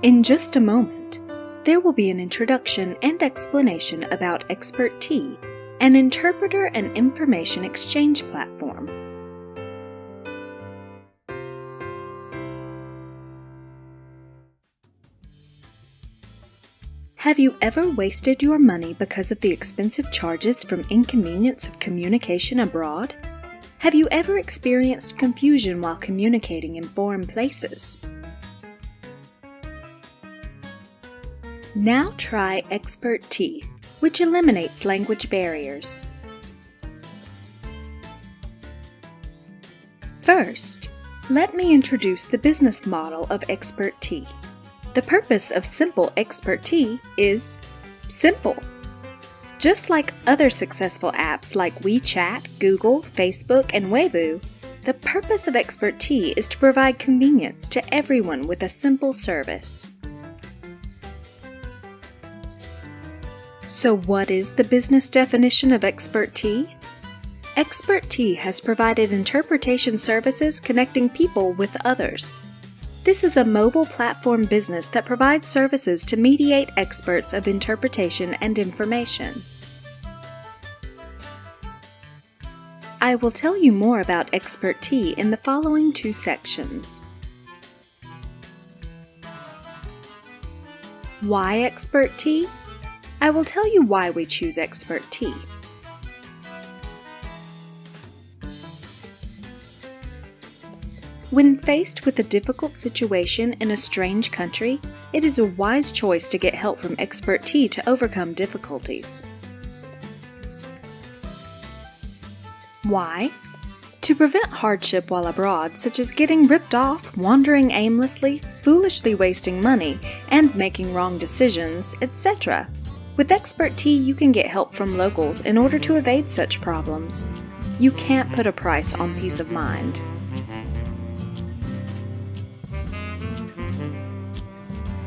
In just a moment, there will be an introduction and explanation about ExpertT, an interpreter and information exchange platform. Have you ever wasted your money because of the expensive charges from inconvenience of communication abroad? Have you ever experienced confusion while communicating in foreign places? Now try ExpertT, which eliminates language barriers. First, let me introduce the business model of ExpertT. The purpose of simple ExpertT is simple. Just like other successful apps like WeChat, Google, Facebook, and Weibo, the purpose of ExpertT is to provide convenience to everyone with a simple service. So what is the business definition of ExpertT? ExpertT has provided interpretation services connecting people with others. This is a mobile platform business that provides services to mediate experts of interpretation and information. I will tell you more about ExpertT in the following two sections. Why ExpertT? I will tell you why we choose ExpertT. When faced with a difficult situation in a strange country, it is a wise choice to get help from ExpertT to overcome difficulties. Why? To prevent hardship while abroad, such as getting ripped off, wandering aimlessly, foolishly wasting money, and making wrong decisions, etc. With ExpertT, you can get help from locals in order to evade such problems. You can't put a price on peace of mind.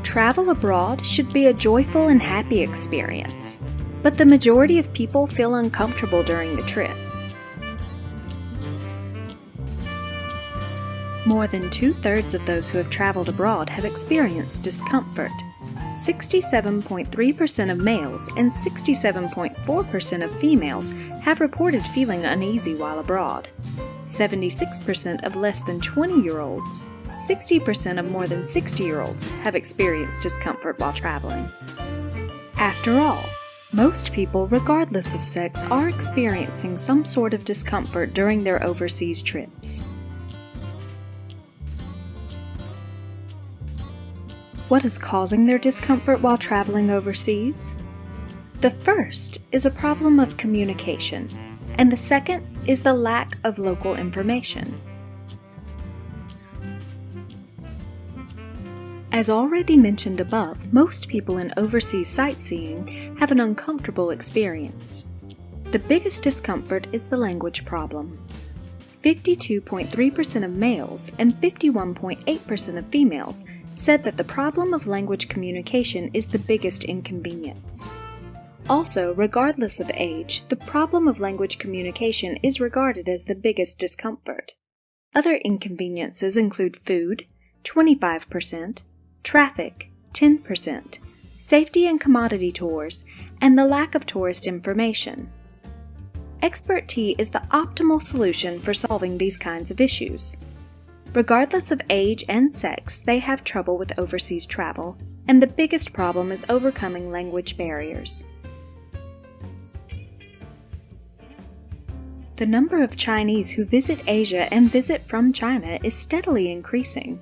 Travel abroad should be a joyful and happy experience, but the majority of people feel uncomfortable during the trip. More than 2/3 of those who have traveled abroad have experienced discomfort. 67.3% of males and 67.4% of females have reported feeling uneasy while abroad. 76% of less than 20-year-olds, 60% of more than 60-year-olds have experienced discomfort while traveling. After all, most people, regardless of sex, are experiencing some sort of discomfort during their overseas trips. What is causing their discomfort while traveling overseas? The first is a problem of communication, and the second is the lack of local information. As already mentioned above, most people in overseas sightseeing have an uncomfortable experience. The biggest discomfort is the language problem. 52.3% of males and 51.8% of females said that the problem of language communication is the biggest inconvenience. Also, regardless of age, the problem of language communication is regarded as the biggest discomfort. Other inconveniences include food, 25%, traffic, 10%, safety and commodity tours, and the lack of tourist information. ExpertT is the optimal solution for solving these kinds of issues. Regardless of age and sex, they have trouble with overseas travel, and the biggest problem is overcoming language barriers. The number of Chinese who visit Asia and visit from China is steadily increasing.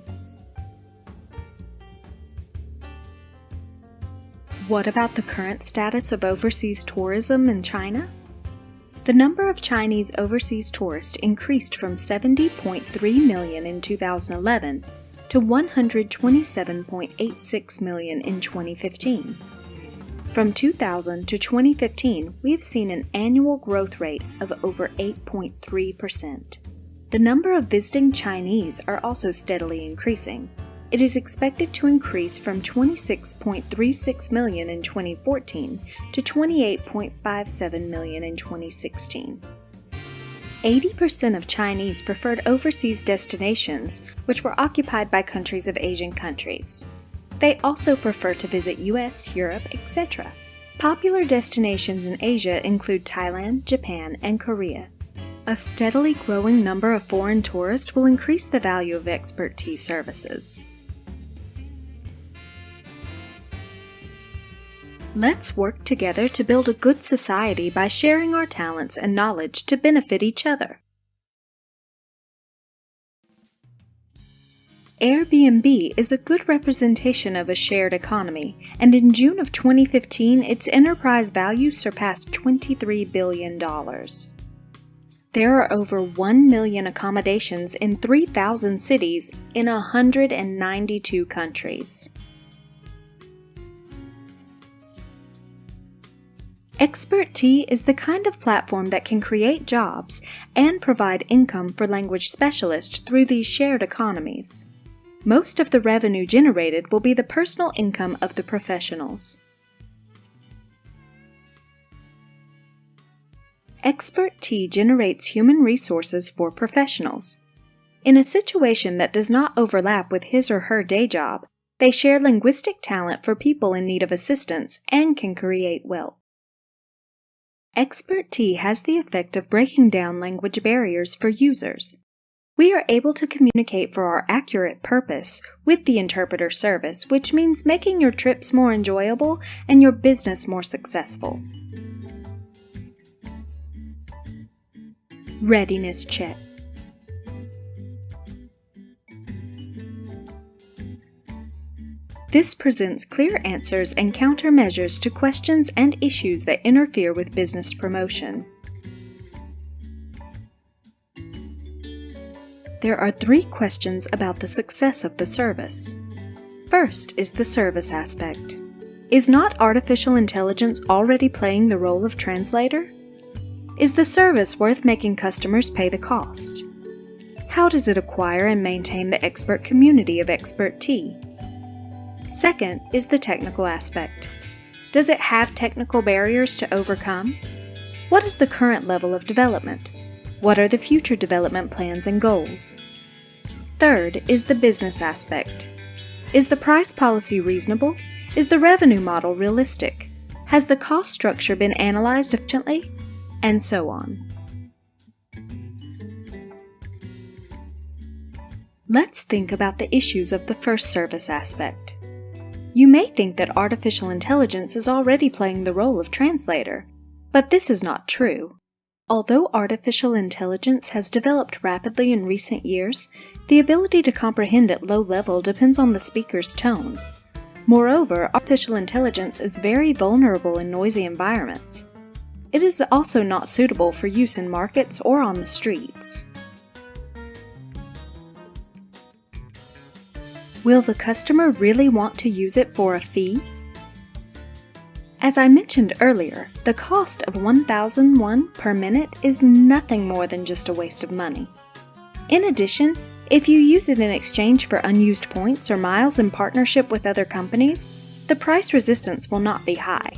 What about the current status of overseas tourism in China? The number of Chinese overseas tourists increased from 70.3 million in 2011 to 127.86 million in 2015. From 2000 to 2015, we have seen an annual growth rate of over 8.3%. The number of visiting Chinese are also steadily increasing. It is expected to increase from 26.36 million in 2014 to 28.57 million in 2016. 80% of Chinese preferred overseas destinations, which were occupied by countries of Asian countries. They also prefer to visit US, Europe, etc. Popular destinations in Asia include Thailand, Japan, and Korea. A steadily growing number of foreign tourists will increase the value of ExpertT services. Let's work together to build a good society by sharing our talents and knowledge to benefit each other. Airbnb is a good representation of a shared economy, and in June of 2015, its enterprise value surpassed $23 billion. There are over 1 million accommodations in 3,000 cities in 192 countries. ExpertT is the kind of platform that can create jobs and provide income for language specialists through these shared economies. Most of the revenue generated will be the personal income of the professionals. ExpertT generates human resources for professionals. In a situation that does not overlap with his or her day job, they share linguistic talent for people in need of assistance and can create wealth. ExpertT has the effect of breaking down language barriers for users. We are able to communicate for our accurate purpose with the interpreter service, which means making your trips more enjoyable and your business more successful. Readiness Check. This presents clear answers and countermeasures to questions and issues that interfere with business promotion. There are 3 questions about the success of the service. First is the service aspect. Is not artificial intelligence already playing the role of translator? Is the service worth making customers pay the cost? How does it acquire and maintain the expert community of ExpertT? Second is the technical aspect. Does it have technical barriers to overcome? What is the current level of development? What are the future development plans and goals? Third is the business aspect. Is the price policy reasonable? Is the revenue model realistic? Has the cost structure been analyzed efficiently? And so on. Let's think about the issues of the first service aspect. You may think that artificial intelligence is already playing the role of translator, but this is not true. Although artificial intelligence has developed rapidly in recent years, the ability to comprehend at low level depends on the speaker's tone. Moreover, artificial intelligence is very vulnerable in noisy environments. It is also not suitable for use in markets or on the streets. Will the customer really want to use it for a fee? As I mentioned earlier, the cost of 1,001 per minute is nothing more than just a waste of money. In addition, if you use it in exchange for unused points or miles in partnership with other companies, the price resistance will not be high.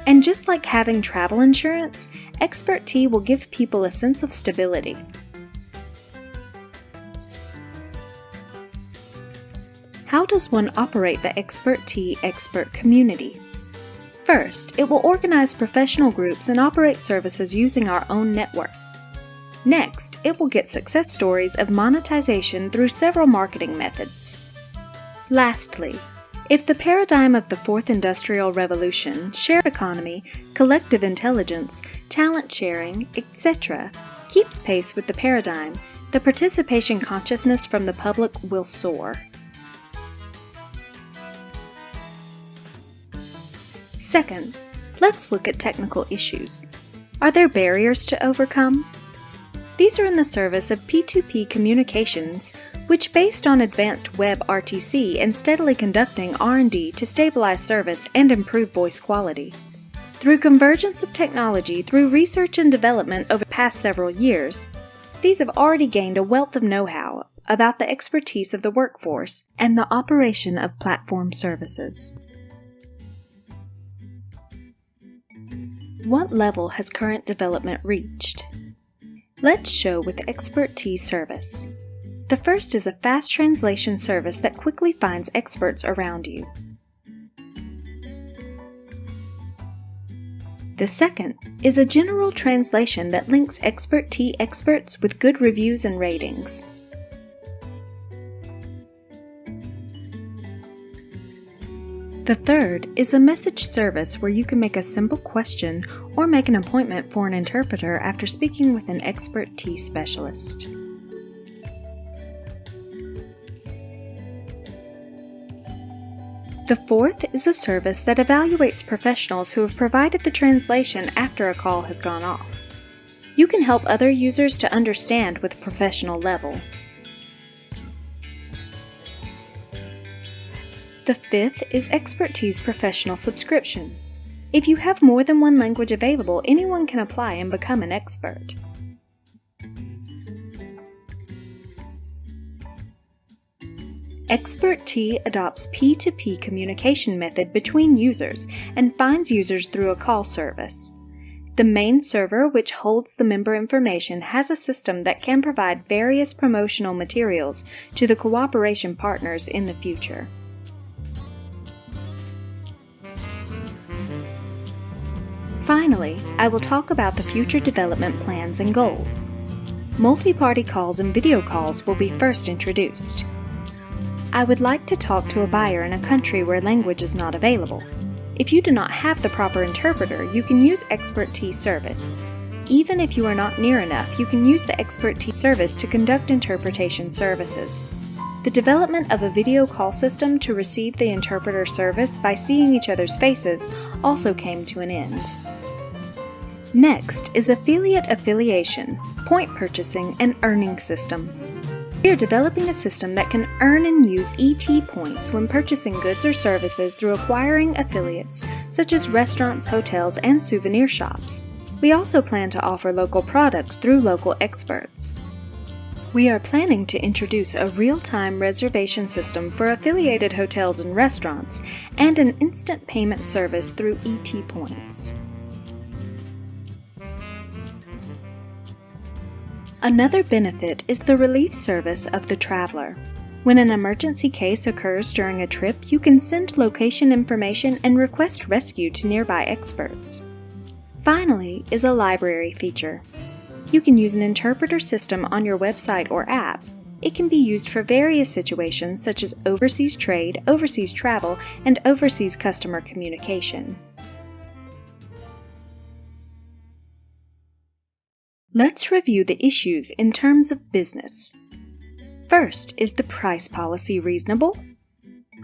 And just like having travel insurance, ExpertT will give people a sense of stability. How does one operate the ExpertT expert community? First, it will organize professional groups and operate services using our own network. Next, it will get success stories of monetization through several marketing methods. Lastly, if the paradigm of the Fourth Industrial Revolution, shared economy, collective intelligence, talent sharing, etc., keeps pace with the paradigm, the participation consciousness from the public will soar. Second, let's look at technical issues. Are there barriers to overcome? These are in the service of P2P communications, which based on advanced web RTC and steadily conducting R&D to stabilize service and improve voice quality. Through convergence of technology through research and development over the past several years, these have already gained a wealth of know-how about the expertise of the workforce and the operation of platform services. What level has current development reached? Let's show with the ExpertT service. The first is a fast translation service that quickly finds experts around you. The second is a general translation that links ExpertT experts with good reviews and ratings. The third is a message service where you can make a simple question or make an appointment for an interpreter after speaking with an ExpertT specialist. The fourth is a service that evaluates professionals who have provided the translation after a call has gone off. You can help other users to understand with a professional level. The fifth is ExpertT's professional subscription. If you have more than one language available, anyone can apply and become an expert. ExpertT adopts P2P communication method between users and finds users through a call service. The main server, which holds the member information, has a system that can provide various promotional materials to the cooperation partners in the future. Finally, I will talk about the future development plans and goals. Multi-party calls and video calls will be first introduced. I would like to talk to a buyer in a country where language is not available. If you do not have the proper interpreter, you can use ExpertT service. Even if you are not near enough, you can use the ExpertT service to conduct interpretation services. The development of a video call system to receive the interpreter service by seeing each other's faces also came to an end. Next is affiliate affiliation, point purchasing, and earning system. We are developing a system that can earn and use ET points when purchasing goods or services through acquiring affiliates, such as restaurants, hotels, and souvenir shops. We also plan to offer local products through local experts. We are planning to introduce a real-time reservation system for affiliated hotels and restaurants, and an instant payment service through ET points. Another benefit is the relief service of the traveler. When an emergency case occurs during a trip, you can send location information and request rescue to nearby experts. Finally is a library feature. You can use an interpreter system on your website or app. It can be used for various situations such as overseas trade, overseas travel, and overseas customer communication. Let's review the issues in terms of business. First, is the price policy reasonable?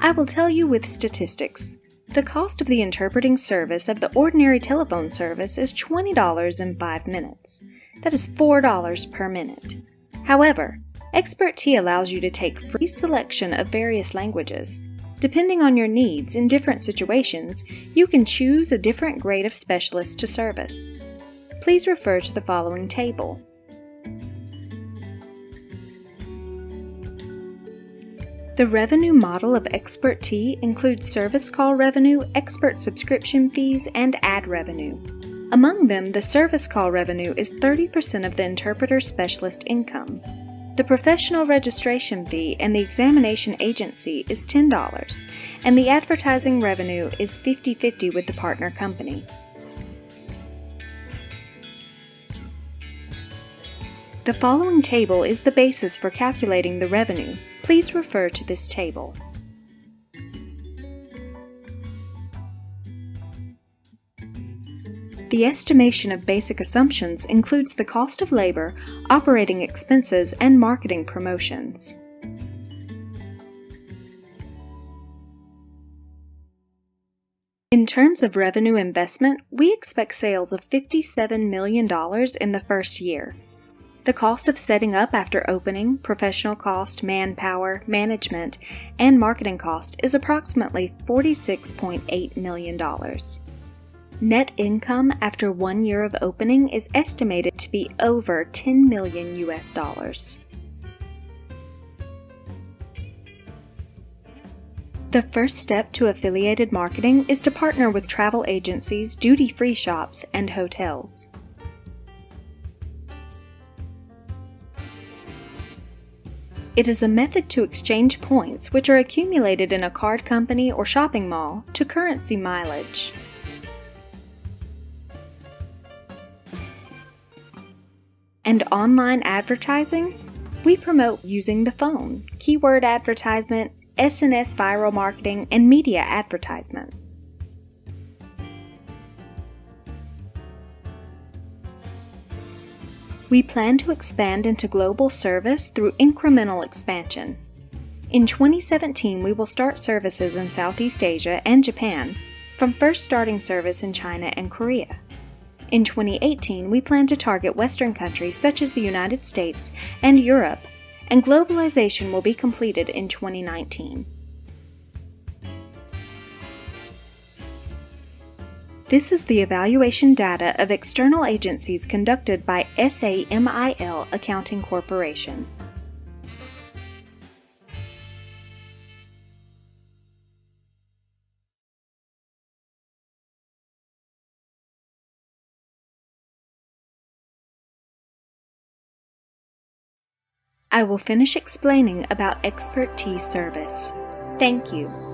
I will tell you with statistics. The cost of the interpreting service of the ordinary telephone service is $20 in 5 minutes. That is $4 per minute. However, ExpertT allows you to take free selection of various languages. Depending on your needs in different situations, you can choose a different grade of specialist to service. Please refer to the following table. The revenue model of ExpertT includes service call revenue, expert subscription fees, and ad revenue. Among them, the service call revenue is 30% of the interpreter specialist income. The professional registration fee and the examination agency is $10, and the advertising revenue is 50-50 with the partner company. The following table is the basis for calculating the revenue. Please refer to this table. The estimation of basic assumptions includes the cost of labor, operating expenses, and marketing promotions. In terms of revenue investment, we expect sales of $57 million in the first year. The cost of setting up after opening, professional cost, manpower, management, and marketing cost is approximately $46.8 million. Net income after 1 year of opening is estimated to be over $10 million US. The first step to affiliated marketing is to partner with travel agencies, duty-free shops, and hotels. It is a method to exchange points which are accumulated in a card company or shopping mall to currency mileage. And online advertising? We promote using the phone, keyword advertisement, SNS viral marketing, and media advertisement. We plan to expand into global service through incremental expansion. In 2017, we will start services in Southeast Asia and Japan, from first starting service in China and Korea. In 2018, we plan to target Western countries such as the United States and Europe, and globalization will be completed in 2019. This is the evaluation data of external agencies conducted by SAMIL Accounting Corporation. I will finish explaining about ExpertT service. Thank you.